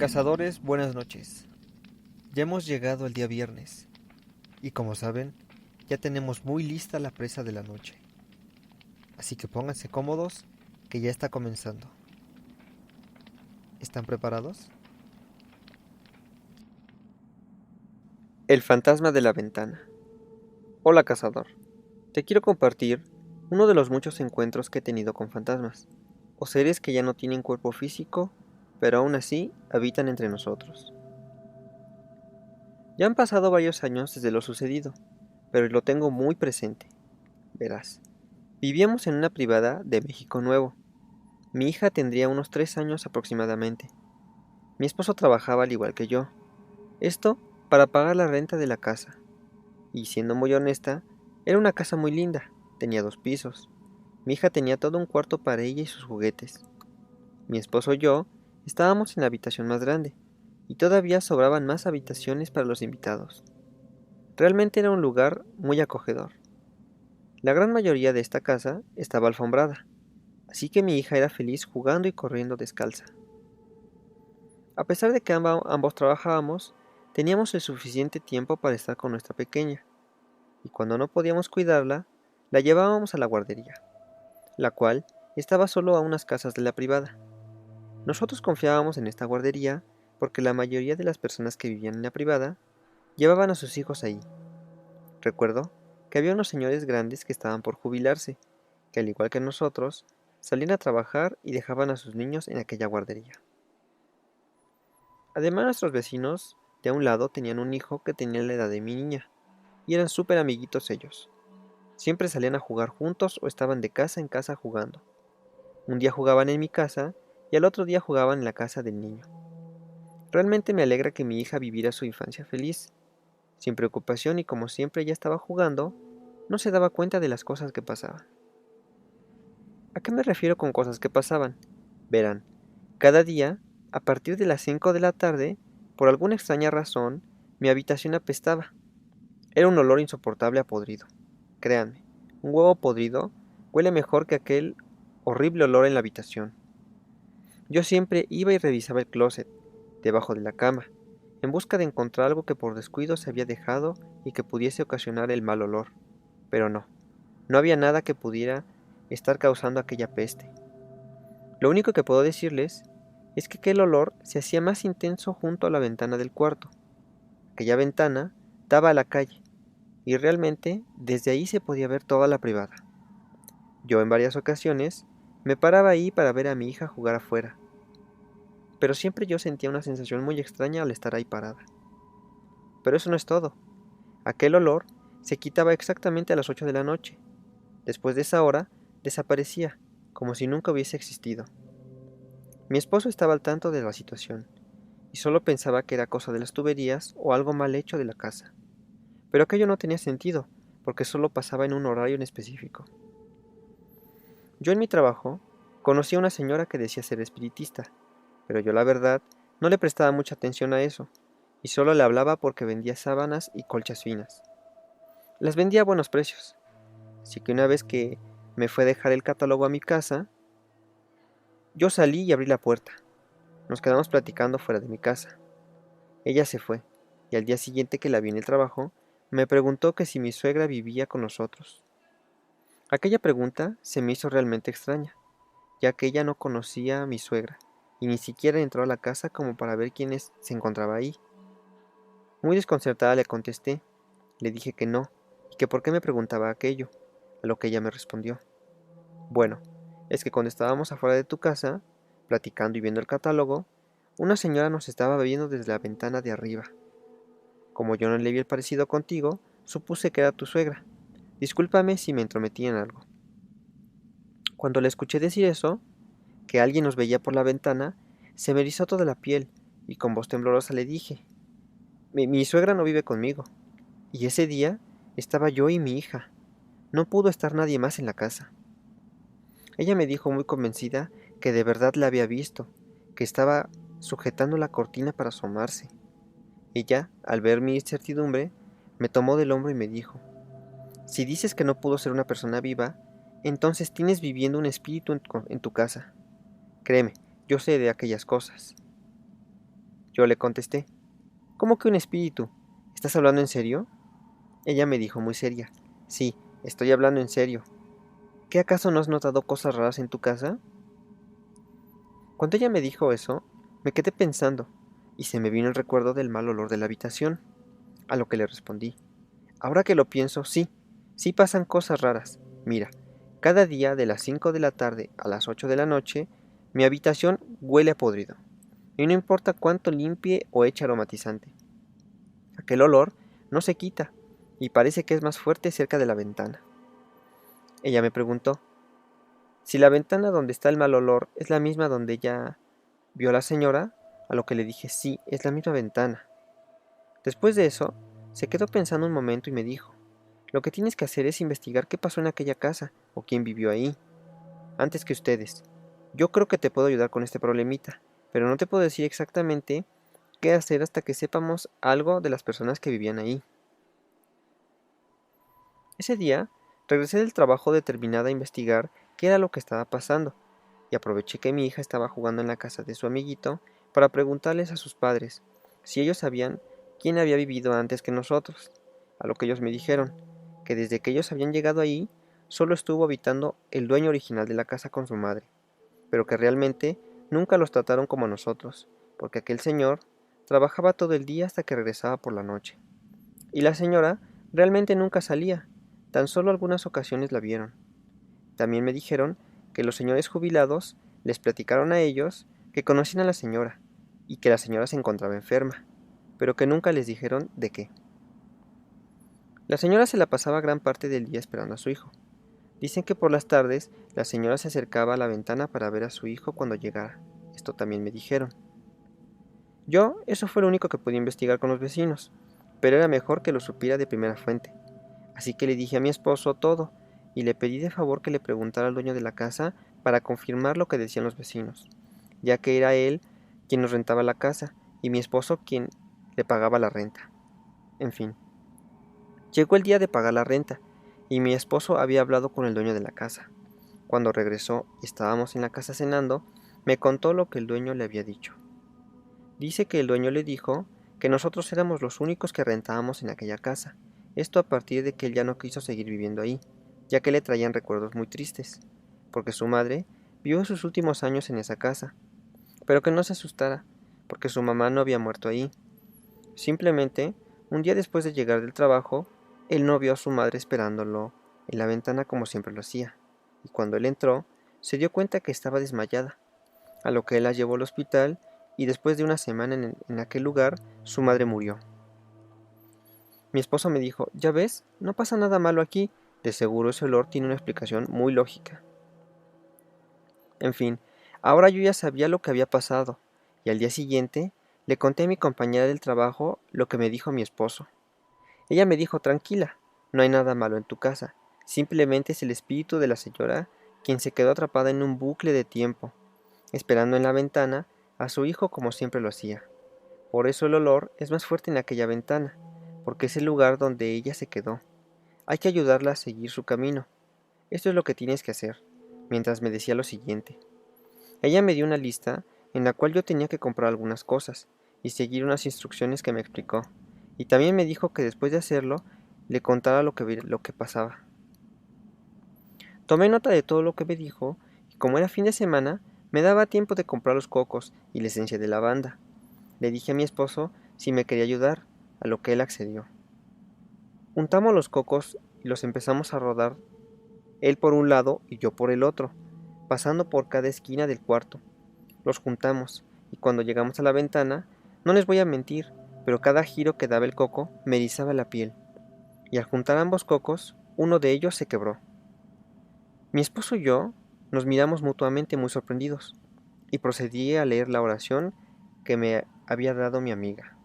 Cazadores, buenas noches. Ya hemos llegado al día viernes y como saben, ya tenemos muy lista la presa de la noche. Así que pónganse cómodos que ya está comenzando. ¿Están preparados? El fantasma de la ventana. Hola, cazador. Te quiero compartir uno de los muchos encuentros que he tenido con fantasmas, o seres que ya no tienen cuerpo físico, pero aún así habitan entre nosotros. Ya han pasado varios años desde lo sucedido, pero lo tengo muy presente. Verás, vivíamos en una privada de México Nuevo. Mi hija tendría unos 3 años aproximadamente. Mi esposo trabajaba al igual que yo. Esto para pagar la renta de la casa. Y siendo muy honesta, era una casa muy linda. Tenía 2 pisos. Mi hija tenía todo un cuarto para ella y sus juguetes. Mi esposo y yo estábamos en la habitación más grande, y todavía sobraban más habitaciones para los invitados. Realmente era un lugar muy acogedor. La gran mayoría de esta casa estaba alfombrada, así que mi hija era feliz jugando y corriendo descalza. A pesar de que ambos trabajábamos, teníamos el suficiente tiempo para estar con nuestra pequeña, y cuando no podíamos cuidarla, la llevábamos a la guardería, la cual estaba solo a unas casas de la privada. Nosotros confiábamos en esta guardería porque la mayoría de las personas que vivían en la privada llevaban a sus hijos ahí. Recuerdo que había unos señores grandes que estaban por jubilarse, que al igual que nosotros, salían a trabajar y dejaban a sus niños en aquella guardería. Además, nuestros vecinos de a un lado tenían un hijo que tenía la edad de mi niña, y eran súper amiguitos ellos. Siempre salían a jugar juntos o estaban de casa en casa jugando. Un día jugaban en mi casa y al otro día jugaban en la casa del niño. Realmente me alegra que mi hija viviera su infancia feliz, sin preocupación y como siempre ella estaba jugando, no se daba cuenta de las cosas que pasaban. ¿A qué me refiero con cosas que pasaban? Verán, cada día, a partir de las 5 de la tarde, por alguna extraña razón, mi habitación apestaba. Era un olor insoportable a podrido. Créanme, un huevo podrido huele mejor que aquel horrible olor en la habitación. Yo siempre iba y revisaba el closet, debajo de la cama, en busca de encontrar algo que por descuido se había dejado y que pudiese ocasionar el mal olor. Pero no, no había nada que pudiera estar causando aquella peste. Lo único que puedo decirles es que aquel olor se hacía más intenso junto a la ventana del cuarto. Aquella ventana daba a la calle, y realmente desde ahí se podía ver toda la privada. Yo en varias ocasiones me paraba ahí para ver a mi hija jugar afuera, pero siempre yo sentía una sensación muy extraña al estar ahí parada. Pero eso no es todo. Aquel olor se quitaba exactamente a las 8 de la noche. Después de esa hora, desaparecía, como si nunca hubiese existido. Mi esposo estaba al tanto de la situación, y solo pensaba que era cosa de las tuberías o algo mal hecho de la casa. Pero aquello no tenía sentido, porque solo pasaba en un horario en específico. Yo en mi trabajo conocí a una señora que decía ser espiritista, pero yo la verdad no le prestaba mucha atención a eso, y solo le hablaba porque vendía sábanas y colchas finas. Las vendía a buenos precios, así que una vez que me fue a dejar el catálogo a mi casa, yo salí y abrí la puerta. Nos quedamos platicando fuera de mi casa. Ella se fue, y al día siguiente que la vi en el trabajo, me preguntó que si mi suegra vivía con nosotros. Aquella pregunta se me hizo realmente extraña, ya que ella no conocía a mi suegra, y ni siquiera entró a la casa como para ver se encontraba ahí. Muy desconcertada le contesté, le dije que no, y que por qué me preguntaba aquello, a lo que ella me respondió. Bueno, es que cuando estábamos afuera de tu casa, platicando y viendo el catálogo, una señora nos estaba viendo desde la ventana de arriba. Como yo no le vi el parecido contigo, supuse que era tu suegra. Discúlpame si me entrometí en algo. Cuando le escuché decir eso, que alguien nos veía por la ventana, se me erizó toda la piel, y con voz temblorosa le dije, mi suegra no vive conmigo, y ese día estaba yo y mi hija. No pudo estar nadie más en la casa. Ella me dijo muy convencida que de verdad la había visto, que estaba sujetando la cortina para asomarse. Ella, al ver mi incertidumbre, me tomó del hombro y me dijo, si dices que no pudo ser una persona viva, entonces tienes viviendo un espíritu en tu casa. Créeme, yo sé de aquellas cosas. Yo le contesté: ¿Cómo que un espíritu? ¿Estás hablando en serio? Ella me dijo muy seria: Sí, estoy hablando en serio. ¿Qué acaso no has notado cosas raras en tu casa? Cuando ella me dijo eso, me quedé pensando, y se me vino el recuerdo del mal olor de la habitación, a lo que le respondí: Ahora que lo pienso, sí, sí pasan cosas raras. Mira, cada día de las 5 de la tarde a las 8 de la noche, mi habitación huele a podrido, y no importa cuánto limpie o eche aromatizante. Aquel olor no se quita, y parece que es más fuerte cerca de la ventana. Ella me preguntó si la ventana donde está el mal olor es la misma donde ella vio a la señora, a lo que le dije: sí, es la misma ventana. Después de eso, se quedó pensando un momento y me dijo: Lo que tienes que hacer es investigar qué pasó en aquella casa o quién vivió ahí, antes que ustedes. Yo creo que te puedo ayudar con este problemita, pero no te puedo decir exactamente qué hacer hasta que sepamos algo de las personas que vivían ahí. Ese día, regresé del trabajo determinada a investigar qué era lo que estaba pasando, y aproveché que mi hija estaba jugando en la casa de su amiguito para preguntarles a sus padres si ellos sabían quién había vivido antes que nosotros, a lo que ellos me dijeron que desde que ellos habían llegado ahí, solo estuvo habitando el dueño original de la casa con su madre, pero que realmente nunca los trataron como a nosotros, porque aquel señor trabajaba todo el día hasta que regresaba por la noche, y la señora realmente nunca salía, tan solo algunas ocasiones la vieron. También me dijeron que los señores jubilados les platicaron a ellos que conocían a la señora y que la señora se encontraba enferma, pero que nunca les dijeron de qué. La señora se la pasaba gran parte del día esperando a su hijo. Dicen que por las tardes la señora se acercaba a la ventana para ver a su hijo cuando llegara. Esto también me dijeron. Yo, eso fue lo único que pude investigar con los vecinos, pero era mejor que lo supiera de primera fuente. Así que le dije a mi esposo todo, y le pedí de favor que le preguntara al dueño de la casa para confirmar lo que decían los vecinos, ya que era él quien nos rentaba la casa y mi esposo quien le pagaba la renta. En fin, llegó el día de pagar la renta, y mi esposo había hablado con el dueño de la casa. Cuando regresó y estábamos en la casa cenando, me contó lo que el dueño le había dicho. Dice que el dueño le dijo que nosotros éramos los únicos que rentábamos en aquella casa, esto a partir de que él ya no quiso seguir viviendo ahí, ya que le traían recuerdos muy tristes, porque su madre vivió sus últimos años en esa casa, pero que no se asustara, porque su mamá no había muerto ahí. Simplemente, un día después de llegar del trabajo, él no vio a su madre esperándolo en la ventana como siempre lo hacía, y cuando él entró, se dio cuenta que estaba desmayada, a lo que él la llevó al hospital y después de una semana en aquel lugar, su madre murió. Mi esposo me dijo: Ya ves, no pasa nada malo aquí, de seguro ese olor tiene una explicación muy lógica. En fin, ahora yo ya sabía lo que había pasado, y al día siguiente le conté a mi compañera del trabajo lo que me dijo mi esposo. Ella me dijo: Tranquila, no hay nada malo en tu casa, simplemente es el espíritu de la señora quien se quedó atrapada en un bucle de tiempo, esperando en la ventana a su hijo como siempre lo hacía. Por eso el olor es más fuerte en aquella ventana, porque es el lugar donde ella se quedó. Hay que ayudarla a seguir su camino. Esto es lo que tienes que hacer, mientras me decía lo siguiente. Ella me dio una lista en la cual yo tenía que comprar algunas cosas y seguir unas instrucciones que me explicó, y también me dijo que después de hacerlo le contara lo que pasaba. Tomé nota de todo lo que me dijo, y como era fin de semana, me daba tiempo de comprar los cocos y la esencia de lavanda. Le dije a mi esposo si me quería ayudar, a lo que él accedió. Untamos los cocos y los empezamos a rodar, él por un lado y yo por el otro, pasando por cada esquina del cuarto. Los juntamos, y cuando llegamos a la ventana, no les voy a mentir, pero cada giro que daba el coco me erizaba la piel, y al juntar ambos cocos, uno de ellos se quebró. Mi esposo y yo nos miramos mutuamente muy sorprendidos, y procedí a leer la oración que me había dado mi amiga.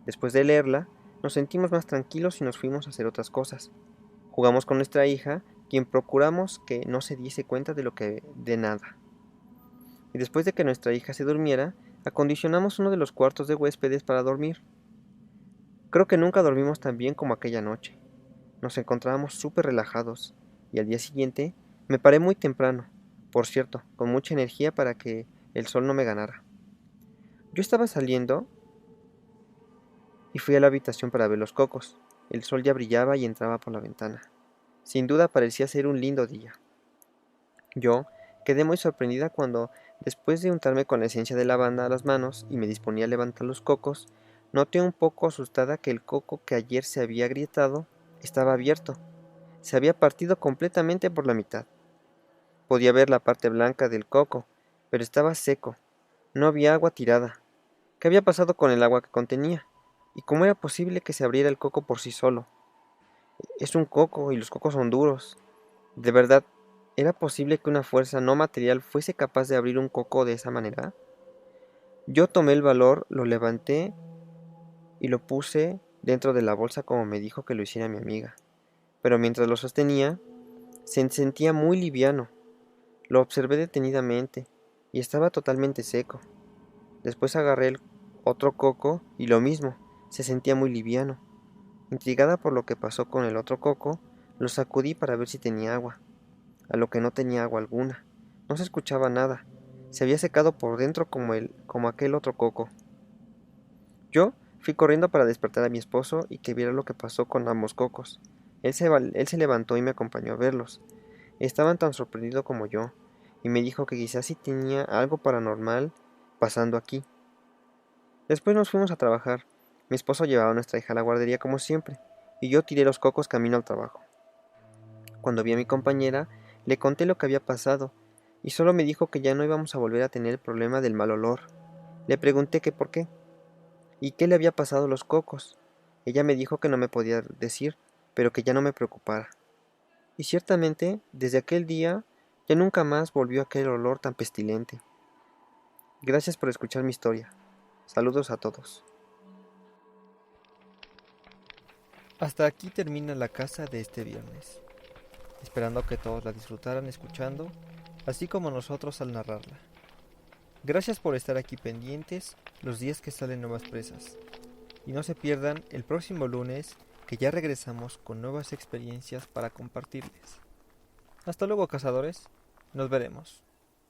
Después de leerla, nos sentimos más tranquilos y nos fuimos a hacer otras cosas. Jugamos con nuestra hija, quien procuramos que no se diese cuenta de nada. Y después de que nuestra hija se durmiera, acondicionamos uno de los cuartos de huéspedes para dormir. Creo que nunca dormimos tan bien como aquella noche. Nos encontrábamos súper relajados, y al día siguiente me paré muy temprano, por cierto, con mucha energía para que el sol no me ganara. Yo estaba saliendo y fui a la habitación para ver los cocos. El sol ya brillaba y entraba por la ventana. Sin duda parecía ser un lindo día. Yo quedé muy sorprendida cuando, después de untarme con la esencia de lavanda a las manos y me disponía a levantar los cocos, noté un poco asustada que el coco que ayer se había agrietado estaba abierto. Se había partido completamente por la mitad. Podía ver la parte blanca del coco, pero estaba seco. No había agua tirada. ¿Qué había pasado con el agua que contenía? ¿Y cómo era posible que se abriera el coco por sí solo? Es un coco y los cocos son duros. ¿De verdad era posible que una fuerza no material fuese capaz de abrir un coco de esa manera? Yo tomé el valor, lo levanté y lo puse dentro de la bolsa como me dijo que lo hiciera mi amiga. Pero mientras lo sostenía, se sentía muy liviano. Lo observé detenidamente y estaba totalmente seco. Después agarré el otro coco y lo mismo, se sentía muy liviano. Intrigada por lo que pasó con el otro coco, lo sacudí para ver si tenía agua, a lo que no tenía agua alguna. No se escuchaba nada. Se había secado por dentro como aquel otro coco. Yo fui corriendo para despertar a mi esposo y que viera lo que pasó con ambos cocos. Él se levantó y me acompañó a verlos. Estaban tan sorprendido como yo, y me dijo que quizás sí tenía algo paranormal pasando aquí. Después nos fuimos a trabajar. Mi esposo llevaba a nuestra hija a la guardería como siempre, y yo tiré los cocos camino al trabajo. Cuando vi a mi compañera, le conté lo que había pasado, y solo me dijo que ya no íbamos a volver a tener el problema del mal olor. Le pregunté que por qué, y qué le había pasado a los cocos. Ella me dijo que no me podía decir, pero que ya no me preocupara. Y ciertamente, desde aquel día, ya nunca más volvió aquel olor tan pestilente. Gracias por escuchar mi historia. Saludos a todos. Hasta aquí termina la casa de este viernes, esperando que todos la disfrutaran escuchando, así como nosotros al narrarla. Gracias por estar aquí pendientes los días que salen nuevas presas. Y no se pierdan el próximo lunes, que ya regresamos con nuevas experiencias para compartirles. Hasta luego, cazadores. Nos veremos.